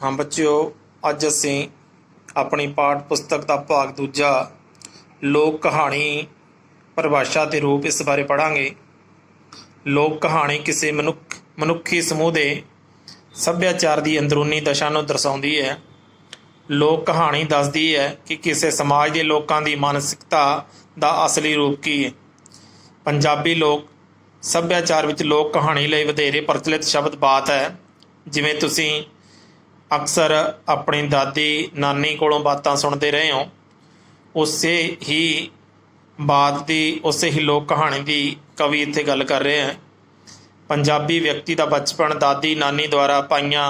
हाँ बच्चों, अज असी अपनी पाठ पुस्तक का भाग दूजा लोक कहानी परिभाषा के रूप इस बारे पढ़ांगे। लोक कहानी किसी मनुखी समूह के सभ्याचार की अंदरूनी दशा को दर्शाती है। लोक कहानी दसदी है कि किसी समाज के लोगों की मानसिकता का असली रूप की है। पंजाबी लोक सभ्याचार विच लोक कहानी लई वधेरे प्रचलित शब्द बात है। जिवें तुसीं अक्सर अपनी दादी नानी कोलों बातां सुनते रहे हो, उसे ही बात की उसे ही लोक कहानी की कवि इत्थे गल कर रहे हैं। पंजाबी व्यक्ति का बचपन दादी नानी द्वारा पाईयां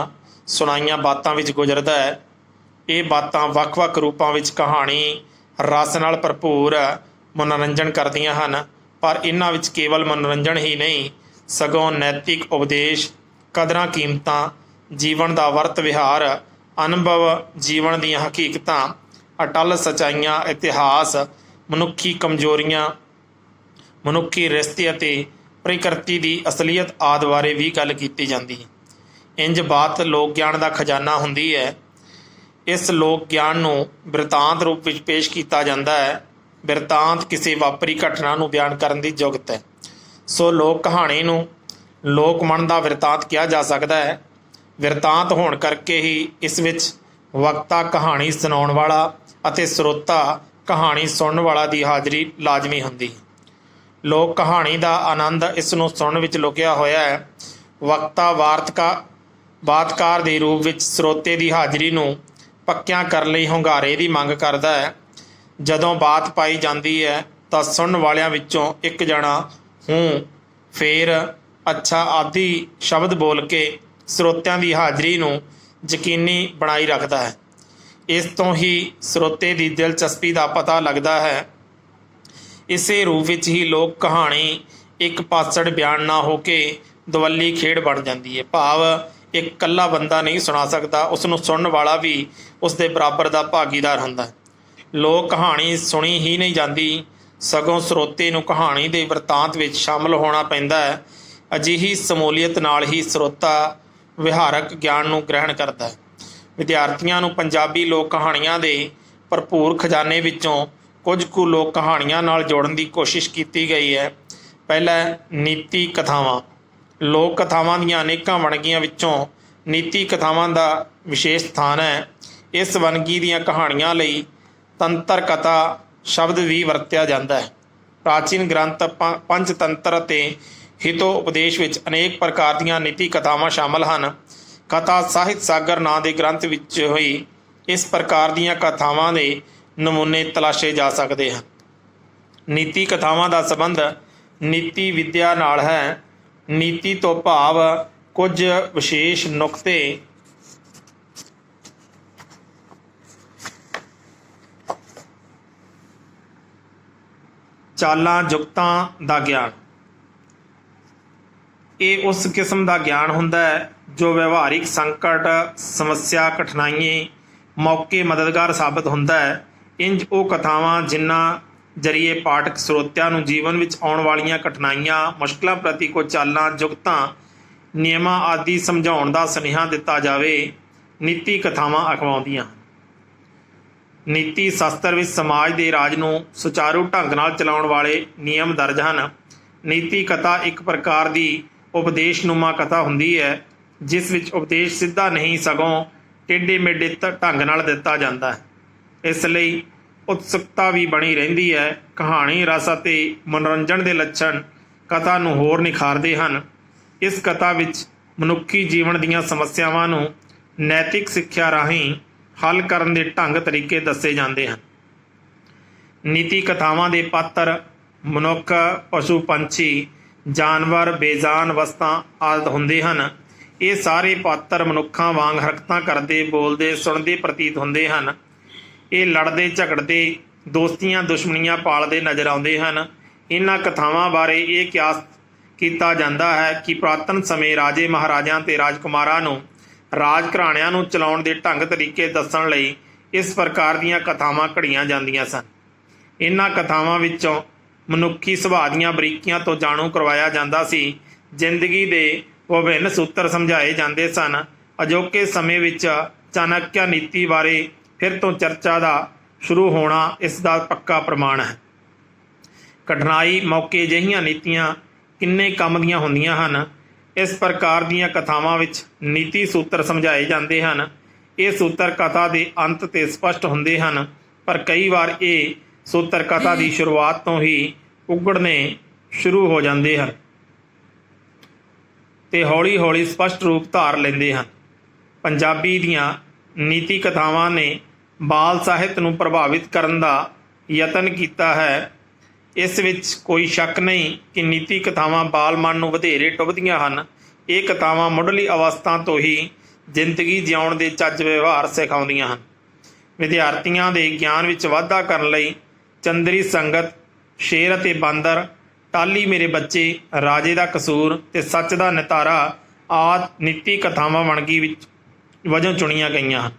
सुनाईयां बातां विच गुजरदा है। ये बातां वख-वख रूपां विच कहानी रस नाल भरपूर मनोरंजन करदियां हन, पर इन्हां विच केवल मनोरंजन ही नहीं सगों नैतिक उपदेश, कदरां कीमतां, जीवन का वर्त विहार, अनुभव, जीवन दीयां हकीकतां, अटल सच्चाइयां, इतिहास, मनुखी कमजोरियां, मनुखी रिश्ते अते प्रकृति की असलीयत आदि बारे भी गल कीती जाती है। इंज बात लोक ज्ञान का खजाना हुंदी है। इस लोक ज्ञान नूं बिरतांत रूप में पेश किया जाता है। बिरतांत किसी वापरी घटना नूं बयान करन दी जुगत है। सो लोक कहानी नूं लोक मन का बिरतांत कहा जा सकता है। बिरतांत होने करके ही इस विच वक्ता कहानी सुनाउण वाला अते श्रोता कहानी सुनने वाला की हाज़री लाजमी हुंदी है। लोक कहानी का आनंद इसनूं सुनने विच लुकिया होया है। वक्ता बातकार के रूप में श्रोते की हाज़री नूं पक्कियां करन लई हुंगारे की मंग करदा है। जदों बात पाई जाती है तो सुनने वालियां विचों एक जना हूँ, फेर, अच्छा आदि शब्द बोल के श्रोतिਆਂ की हाज़री नूं यकीनी बनाई रखता है। इस तो ही श्रोते की दिलचस्पी का पता लगता है। इसे रूप विच ही लोक कहानी एक पासड़ बयान ना होके दवली खेड बन जाती है। भाव एक कल्ला बंदा नहीं सुना सकता, उसनूं सुनने वाला भी उसके बराबर का भागीदार हुंदा है। लोक कहानी सुनी ही नहीं जाती, सगों श्रोते नूं कहानी के वरतांत विच शामिल होना पैंदा है। अजिही समूलीयत नाल ही श्रोता विहारक ज्ञान नूं ग्रहण करता है। विद्यार्थियों नूं पंजाबी लोक कहानियां दे भरपूर खजाने विचों कुछ कु लोक कहानियां नाल जोड़न की कोशिश की गई है। पहला नीति कथावां। लोक कथावां दीयां अनेकां वणगियां विचों नीति कथावां दा विशेष स्थान है। इस वणगी दीयां कहानियां लई तंत्र कथा शब्द भी वरत्या जाता है। प्राचीन ग्रंथ पंचतंत्र ते हितो उपदेश विच अनेक प्रकार दीयां नीति कथावां शामिल हैं। कथा साहित सागर नां दे ग्रंथ विच हुई इस प्रकार दीयां कथावां दे नमूने तलाशे जा सकते हैं। नीति कथावां दा संबंध नीति विद्या नाल है। नीति तो भाव कुछ विशेष नुकते चालां जुगतां दा ज्ञान। ये उस किस्म का ज्ञान हुंदा है जो व्यवहारिक संकट, समस्या, कठिनाई मौके मददगार साबित हुंदा है। इंज वो कथावां जिन्हां जरिए पाठक श्रोतिਆਂ ਨੂੰ जीवन ਵਿੱਚ आउण वालियां कठिनाइयां, मुश्किलों प्रति कुछ चालां, जुगतां, नियमां आदि समझाउण ਦਾ ਸੁਨੇਹਾ ਦਿੱਤਾ ਜਾਵੇ, नीति कथावां अखवाउंदियां। नीति शास्त्र ਵਿੱਚ समाज ਦੇ ਰਾਜ ਨੂੰ ਸੁਚਾਰੂ ਢੰਗ ਨਾਲ ਚਲਾਉਣ ਵਾਲੇ नियम दर्ज ਹਨ। नीति कथा एक प्रकार की उपदेशनुमा कथा हुंदी है, जिस विच उपदेश सीधा नहीं सगों टेढ़े मेढ़े ढंग नाल दिता जाता है। इसलिए उत्सुकता भी बनी रहिंदी है। कहानी रस अते मनोरंजन के लक्षण कथा नूं होर निखारदे हन। इस कथा विच मनुखी जीवन दीयां समस्यावां नूं नैतिक सिक्ख्या राहीं हल करन दे ढंग तरीके दसे जाते हैं। नीति कथावां दे पात्र मनुख, पशु, पंछी, जानवर, बेजान वस्तां आदि हुंदे हन। ये सारे पात्र मनुखां वांग हरकतां करदे, बोलदे, सुणदे प्रतीत हुंदे हन। ये लड़दे झगड़दे, दोस्तियां दुश्मनियां पालदे नज़र आउंदे हन। इन्हां कथावां बारे ये कियास कीता जांदा है कि पुरातन समय राजे महाराजां ते राजकुमारां नूं राज घराणिਆਂ ਨੂੰ ਚਲਾਉਣ ਦੇ ਢੰਗ ਤਰੀਕੇ ਦੱਸਣ ਲਈ इस प्रकार दीयां कथावां घड़ियां जांदियां सन। इन्हां कथावां विचों मनुखी सुभाਅ ਦੀਆਂ ਬਰੀਕੀਆਂ ਤੋਂ ਜਾਣੂ ਕਰਵਾਇਆ ਜਾਂਦਾ ਸੀ। ਜ਼ਿੰਦਗੀ ਦੇ ਵਿਭਿੰਨ सूत्र समझाए जाते सन। अजोके समय विच ਚਾਣਕਿਆ ਨੀਤੀ ਬਾਰੇ ਫਿਰ ਤੋਂ ਚਰਚਾ ਦਾ ਸ਼ੁਰੂ ਹੋਣਾ ਇਸ ਦਾ ਪੱਕਾ ਪ੍ਰਮਾਣ ਹੈ। ਕਠਿਨਾਈ ਮੌਕੇ ਅਜਿਹੀਆਂ ਨੀਤੀਆਂ ਕਿੰਨੇ ਕੰਮ ਦੀਆਂ ਹੁੰਦੀਆਂ ਹਨ। ਇਸ ਪ੍ਰਕਾਰ ਦੀਆਂ ਕਥਾਵਾਂ ਵਿੱਚ ਨੀਤੀ ਸੂਤਰ ਸਮਝਾਏ ਜਾਂਦੇ ਹਨ। ਇਹ ਸੂਤਰ ਕਥਾ ਦੇ ਅੰਤ 'ਤੇ ਸਪਸ਼ਟ ਹੁੰਦੇ ਹਨ, ਪਰ ਕਈ ਵਾਰ ਇਹ ਸੂਤਰ ਕਥਾ ਦੀ ਸ਼ੁਰੂਆਤ ਤੋਂ ਹੀ ਉਗੜਨੇ ਸ਼ੁਰੂ ਹੋ ਜਾਂਦੇ ਹਨ ਤੇ ਹੌਲੀ ਹੌਲੀ ਸਪਸ਼ਟ ਰੂਪ ਧਾਰ ਲੈਂਦੇ ਹਨ। ਪੰਜਾਬੀ ਦੀਆਂ ਨੀਤੀ ਕਥਾਵਾਂ ਨੇ ਬਾਲ ਸਾਹਿਤ ਨੂੰ ਪ੍ਰਭਾਵਿਤ ਕਰਨ ਦਾ ਯਤਨ ਕੀਤਾ ਹੈ। ਇਸ ਵਿੱਚ ਕੋਈ ਸ਼ੱਕ ਨਹੀਂ ਕਿ ਨੀਤੀ ਕਥਾਵਾਂ ਬਾਲ ਮਨ ਨੂੰ ਵਧੇਰੇ ਟੁੱਭਦੀਆਂ ਹਨ। ਇਹ ਕਥਾਵਾਂ ਮੁੱਢਲੀ ਅਵਸਥਾ ਤੋਂ ਹੀ ਜ਼ਿੰਦਗੀ ਜਿਉਣ ਦੇ ਚੱਜ ਵਿਵਹਾਰ ਸਿਖਾਉਂਦੀਆਂ ਹਨ। ਵਿਦਿਆਰਥੀਆਂ ਦੇ ਗਿਆਨ ਵਿੱਚ ਵਾਧਾ ਕਰਨ ਲਈ ਚੰਦਰੀ ਸੰਗਤ, ਸ਼ੇਰ ਅਤੇ ਬਾਂਦਰ, ਟਾਲੀ ਮੇਰੇ ਬੱਚੇ, ਰਾਜੇ ਦਾ ਕਸੂਰ ਤੇ ਸੱਚ ਦਾ ਨਿਤਾਰਾ ਆਦਿ ਨੀਤੀ ਕਥਾਵਾਂ ਵੰਨਗੀ ਵਿੱਚ ਵਜੋਂ ਚੁਣੀਆਂ ਗਈਆਂ ਹਨ।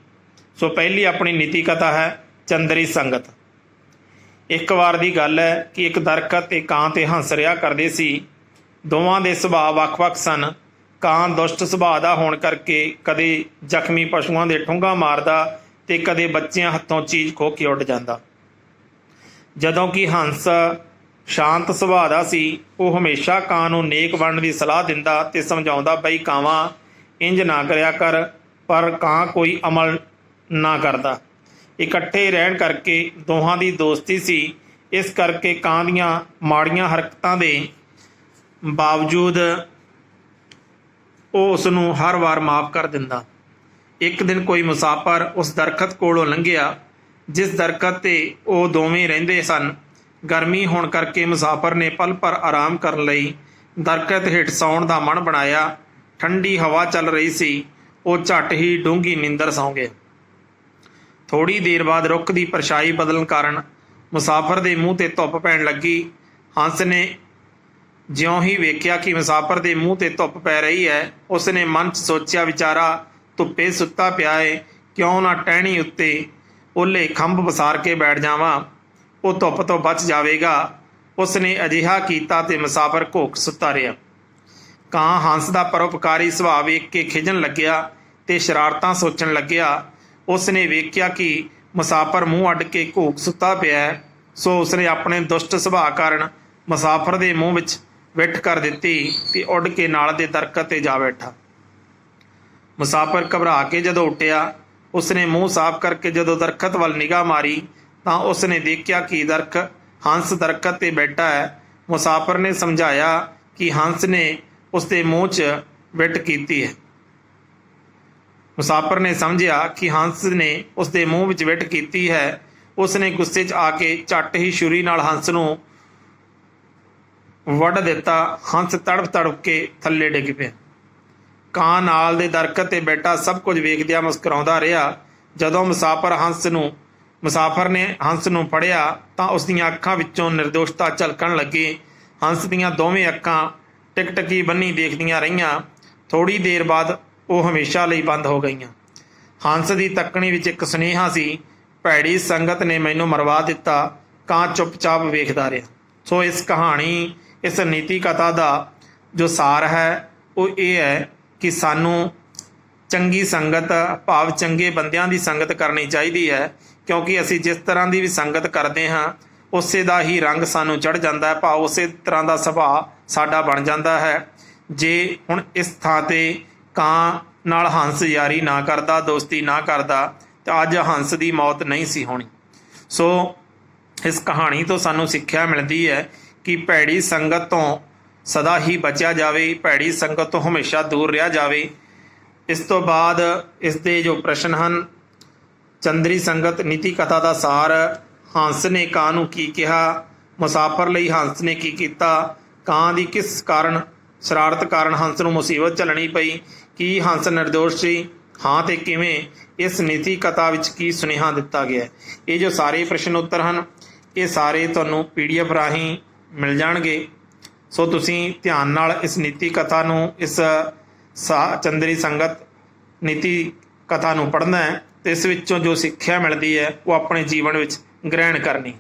ਸੋ ਪਹਿਲੀ ਆਪਣੀ ਨੀਤੀ ਕਥਾ ਹੈ ਚੰਦਰੀ ਸੰਗਤ। ਇੱਕ ਵਾਰ ਦੀ ਗੱਲ ਹੈ ਕਿ ਇੱਕ ਦਰਖਤ ਤੇ ਕਾਂ ਤੇ ਹੰਸ ਰਿਹਾ ਕਰਦੇ ਸੀ। ਦੋਵਾਂ ਦੇ ਸੁਭਾਅ ਵੱਖ-ਵੱਖ ਸਨ। ਕਾਂ ਦੁਸ਼ਟ ਸੁਭਾਅ ਦਾ ਹੋਣ ਕਰਕੇ ਕਦੇ ਜ਼ਖਮੀ ਪਸ਼ੂਆਂ ਦੇ ਠੁੰਗਾ ਮਾਰਦਾ ਤੇ ਕਦੇ ਬੱਚਿਆਂ ਹੱਥੋਂ ਚੀਜ਼ ਖੋਹ ਕੇ ਉੱਡ ਜਾਂਦਾ, ਜਦੋਂ ਕਿ ਹੰਸ ਸ਼ਾਂਤ ਸੁਭਾਅ ਦਾ ਸੀ। ਉਹ ਹਮੇਸ਼ਾ ਕਾਂ ਨੂੰ ਨੇਕ ਬਣਨ ਦੀ ਸਲਾਹ ਦਿੰਦਾ ਤੇ ਸਮਝਾਉਂਦਾ, ਬਈ ਕਾਵਾਂ ਇੰਜ ਨਾ ਕਰਿਆ ਕਰ, ਪਰ ਕਾਂ ਕੋਈ ਅਮਲ ਨਾ ਕਰਦਾ। ਇਕੱਠੇ ਰਹਿਣ ਕਰਕੇ ਦੋਹਾਂ ਦੀ ਦੋਸਤੀ ਸੀ। ਇਸ ਕਰਕੇ ਕਾਂ ਦੀਆਂ ਮਾੜੀਆਂ ਹਰਕਤਾਂ ਦੇ ਬਾਵਜੂਦ ਉਹ ਉਸ ਨੂੰ ਹਰ ਵਾਰ ਮਾਫ਼ ਕਰ ਦਿੰਦਾ। ਇੱਕ ਦਿਨ ਕੋਈ ਮੁਸਾਫਰ ਉਸ ਦਰਖਤ ਕੋਲੋਂ ਲੰਘਿਆ ਜਿਸ ਦਰਖਤ 'ਤੇ ਉਹ ਦੋਵੇਂ ਰਹਿੰਦੇ ਸਨ। ਗਰਮੀ ਹੋਣ ਕਰਕੇ ਮੁਸਾਫਰ ਨੇ ਪਲ ਭਰ ਆਰਾਮ ਕਰਨ ਲਈ ਦਰਖਤ ਹੇਠ ਸੌਣ ਦਾ ਮਨ ਬਣਾਇਆ। ਠੰਡੀ ਹਵਾ ਚੱਲ ਰਹੀ ਸੀ। ਉਹ ਝੱਟ ਹੀ ਡੂੰਘੀ ਨੀਂਦਰ ਸੌਂ ਗਿਆ। ਥੋੜ੍ਹੀ ਦੇਰ ਬਾਅਦ ਰੁੱਖ ਦੀ ਪਰਛਾਈ ਬਦਲਣ ਕਾਰਨ ਮੁਸਾਫਰ ਦੇ ਮੂੰਹ 'ਤੇ ਧੁੱਪ ਪੈਣ ਲੱਗੀ। ਹੰਸ ਨੇ ਜਿਉਂ ਹੀ ਵੇਖਿਆ ਕਿ ਮੁਸਾਫਰ ਦੇ ਮੂੰਹ 'ਤੇ ਧੁੱਪ ਪੈ ਰਹੀ ਹੈ, ਉਸ ਨੇ ਮਨ 'ਚ ਸੋਚਿਆ, ਵਿਚਾਰਾ ਧੁੱਪੇ ਸੁੱਤਾ ਪਿਆ ਏ, ਕਿਉਂ ਨਾ ਟਹਿਣੀ ਉੱਤੇ ਓਲੇ ਖੰਭ ਪਸਾਰ ਕੇ ਬੈਠ ਜਾਵਾਂ, ਉਹ ਧੁੱਪ ਤੋਂ ਬਚ ਜਾਵੇਗਾ। ਉਸ ਨੇ ਅਜਿਹਾ ਕੀਤਾ ਤੇ ਮੁਸਾਫਰ ਘੋਕ ਸੁੱਤਾ ਰਿਹਾ। ਕਾਂ ਹੰਸ ਦਾ ਪਰਉਪਕਾਰੀ ਸੁਭਾਅ ਵੇਖ ਕੇ ਖਿਝਣ ਲੱਗਿਆ ਤੇ ਸ਼ਰਾਰਤਾਂ ਸੋਚਣ ਲੱਗਿਆ। ਉਸ ਨੇ ਵੇਖਿਆ ਕਿ ਮੁਸਾਫਰ ਮੂੰਹ ਅੱਡ ਕੇ ਘੋਕ ਸੁੱਤਾ ਪਿਆ ਹੈ, ਸੋ ਉਸਨੇ ਆਪਣੇ ਦੁਸ਼ਟ ਸੁਭਾਅ ਕਾਰਨ ਮੁਸਾਫਰ ਦੇ ਮੂੰਹ ਵਿੱਚ ਵਿੱਠ ਕਰ ਦਿੱਤੀ ਤੇ ਉੱਡ ਕੇ ਨਾਲ ਦੇ ਦਰਖਤ 'ਤੇ ਜਾ ਬੈਠਾ। ਮੁਸਾਫਰ ਘਬਰਾ ਕੇ ਜਦੋਂ ਉੱਠਿਆ, ਉਸਨੇ ਮੂੰਹ ਸਾਫ਼ ਕਰਕੇ ਜਦੋਂ ਦਰਖਤ ਵੱਲ ਨਿਗਾਹ ਮਾਰੀ ਤਾਂ ਉਸਨੇ ਦੇਖਿਆ ਕਿ ਹੰਸ ਦਰਖਤ 'ਤੇ ਬੈਠਾ ਹੈ। ਮੁਸਾਫਰ ਨੇ ਸਮਝਾਇਆ ਕਿ ਹੰਸ ਨੇ ਉਸਦੇ ਮੂੰਹ 'ਚ ਵਿੱਠ ਕੀਤੀ ਹੈ। ਮੁਸਾਫਰ ਨੇ ਸਮਝਿਆ ਕਿ ਹੰਸ ਨੇ ਉਸਦੇ ਮੂੰਹ ਵਿੱਚ ਵਿੱਠ ਕੀਤੀ ਹੈ। ਉਸਨੇ ਗੁੱਸੇ 'ਚ ਆ ਕੇ ਝੱਟ ਹੀ ਛੁਰੀ ਨਾਲ ਹੰਸ ਨੂੰ ਵੱਢ ਦਿੱਤਾ। ਹੰਸ ਤੜਫ ਤੜਫ ਕੇ ਥੱਲੇ ਡਿੱਗ ਪਿਆ। ਕਾਂ ਨਾਲ ਦੇ ਦਰਖਤ 'ਤੇ ਬੈਠਾ ਸਭ ਕੁਝ ਵੇਖਦਿਆਂ ਮੁਸਕਰਾਉਂਦਾ ਰਿਹਾ। ਜਦੋਂ ਮੁਸਾਫਰ ਨੇ ਹੰਸ ਨੂੰ ਫੜਿਆ ਤਾਂ ਉਸ ਦੀਆਂ ਅੱਖਾਂ ਵਿੱਚੋਂ ਨਿਰਦੋਸ਼ਤਾ ਝਲਕਣ ਲੱਗੀ। ਹੰਸ ਦੀਆਂ ਦੋਵੇਂ ਅੱਖਾਂ ਟਿਕਟਕੀ ਬੰਨੀ ਦੇਖਦੀਆਂ ਰਹੀਆਂ। ਥੋੜ੍ਹੀ ਦੇਰ ਬਾਅਦ ਉਹ ਹਮੇਸ਼ਾ ਲਈ ਬੰਦ ਹੋ ਗਈਆਂ। ਹੰਸ ਦੀ ਤੱਕਣੀ ਵਿੱਚ ਇੱਕ ਸੁਨੇਹਾ ਸੀ, ਭੈੜੀ ਸੰਗਤ ਨੇ ਮੈਨੂੰ ਮਰਵਾ ਦਿੱਤਾ। ਕਾਂ ਚੁੱਪਚਾਪ ਵੇਖਦਾ ਰਿਹਾ। ਸੋ ਇਸ ਨੀਤੀ ਕਥਾ ਦਾ ਜੋ ਸਾਰ ਹੈ ਉਹ ਇਹ ਹੈ ਕਿ ਸਾਨੂੰ ਚੰਗੀ ਸੰਗਤ ਭਾਵ ਚੰਗੇ ਬੰਦਿਆਂ ਦੀ ਸੰਗਤ ਕਰਨੀ ਚਾਹੀਦੀ ਹੈ, ਕਿਉਂਕਿ ਅਸੀਂ ਜਿਸ ਤਰ੍ਹਾਂ ਦੀ ਵੀ ਸੰਗਤ ਕਰਦੇ ਹਾਂ ਉਸੇ ਦਾ ਹੀ ਰੰਗ ਸਾਨੂੰ ਚੜ੍ਹ ਜਾਂਦਾ ਹੈ, ਭਾਵ ਉਸੇ ਤਰ੍ਹਾਂ ਦਾ ਸੁਭਾਅ ਸਾਡਾ ਬਣ ਜਾਂਦਾ ਹੈ। ਜੇ ਹੁਣ ਇਸ ਥਾਂ 'ਤੇ ਕਾਂ ਨਾਲ ਹੰਸ ਯਾਰੀ ਨਾ ਕਰਦਾ, ਦੋਸਤੀ ਨਾ ਕਰਦਾ, ਤਾਂ ਅੱਜ ਹੰਸ ਦੀ ਮੌਤ ਨਹੀਂ ਸੀ ਹੋਣੀ। ਸੋ ਇਸ ਕਹਾਣੀ ਤੋਂ ਸਾਨੂੰ ਸਿੱਖਿਆ ਮਿਲਦੀ ਹੈ ਕਿ ਭੈੜੀ ਸੰਗਤ ਤੋਂ ਸਦਾ ਹੀ ਬਚਿਆ ਜਾਵੇ, ਭੈੜੀ ਸੰਗਤ ਤੋਂ ਹਮੇਸ਼ਾ ਦੂਰ ਰਿਹਾ ਜਾਵੇ। ਇਸ ਤੋਂ ਬਾਅਦ ਇਸ ਦੇ ਜੋ ਪ੍ਰਸ਼ਨ ਹਨ, ਚੰਦਰੀ ਸੰਗਤ ਨੀਤੀ ਕਥਾ ਦਾ ਸਾਰ, ਹੰਸ ਨੇ ਕਾਂ ਨੂੰ ਕੀ ਕਿਹਾ, ਮੁਸਾਫਰ ਲਈ ਹੰਸ ਨੇ ਕੀ ਕੀਤਾ, ਕਾਂ ਦੀ ਕਿਸ ਕਾਰਨ ਸ਼ਰਾਰਤ ਕਾਰਨ ਹੰਸ ਨੂੰ ਮੁਸੀਬਤ ਝੱਲਣੀ ਪਈ, ਕੀ ਹੰਸ ਨਿਰਦੋਸ਼ ਸੀ, ਹਾਂ ਤੇ ਕਿਵੇਂ, ਇਸ ਨੀਤੀ ਕਥਾ ਵਿੱਚ ਕੀ ਸੁਨੇਹਾ ਦਿੱਤਾ ਗਿਆ। ਇਹ ਜੋ ਸਾਰੇ ਪ੍ਰਸ਼ਨ ਉੱਤਰ ਹਨ ਇਹ ਸਾਰੇ ਤੁਹਾਨੂੰ PDF ਰਾਹੀਂ ਮਿਲ ਜਾਣਗੇ। ਸੋ ਤੁਸੀਂ ਧਿਆਨ ਨਾਲ ਇਸ ਨੀਤੀ ਕਥਾ ਨੂੰ, ਇਸ ਚੰਦਰੀ ਸੰਗਤ ਨੀਤੀ ਕਥਾ ਨੂੰ ਪੜ੍ਹਨਾ ਹੈ ਤੇ ਇਸ ਵਿੱਚੋਂ ਜੋ ਸਿੱਖਿਆ ਮਿਲਦੀ ਹੈ ਉਹ ਆਪਣੇ ਜੀਵਨ ਵਿੱਚ ਗ੍ਰਹਿਣ ਕਰਨੀ।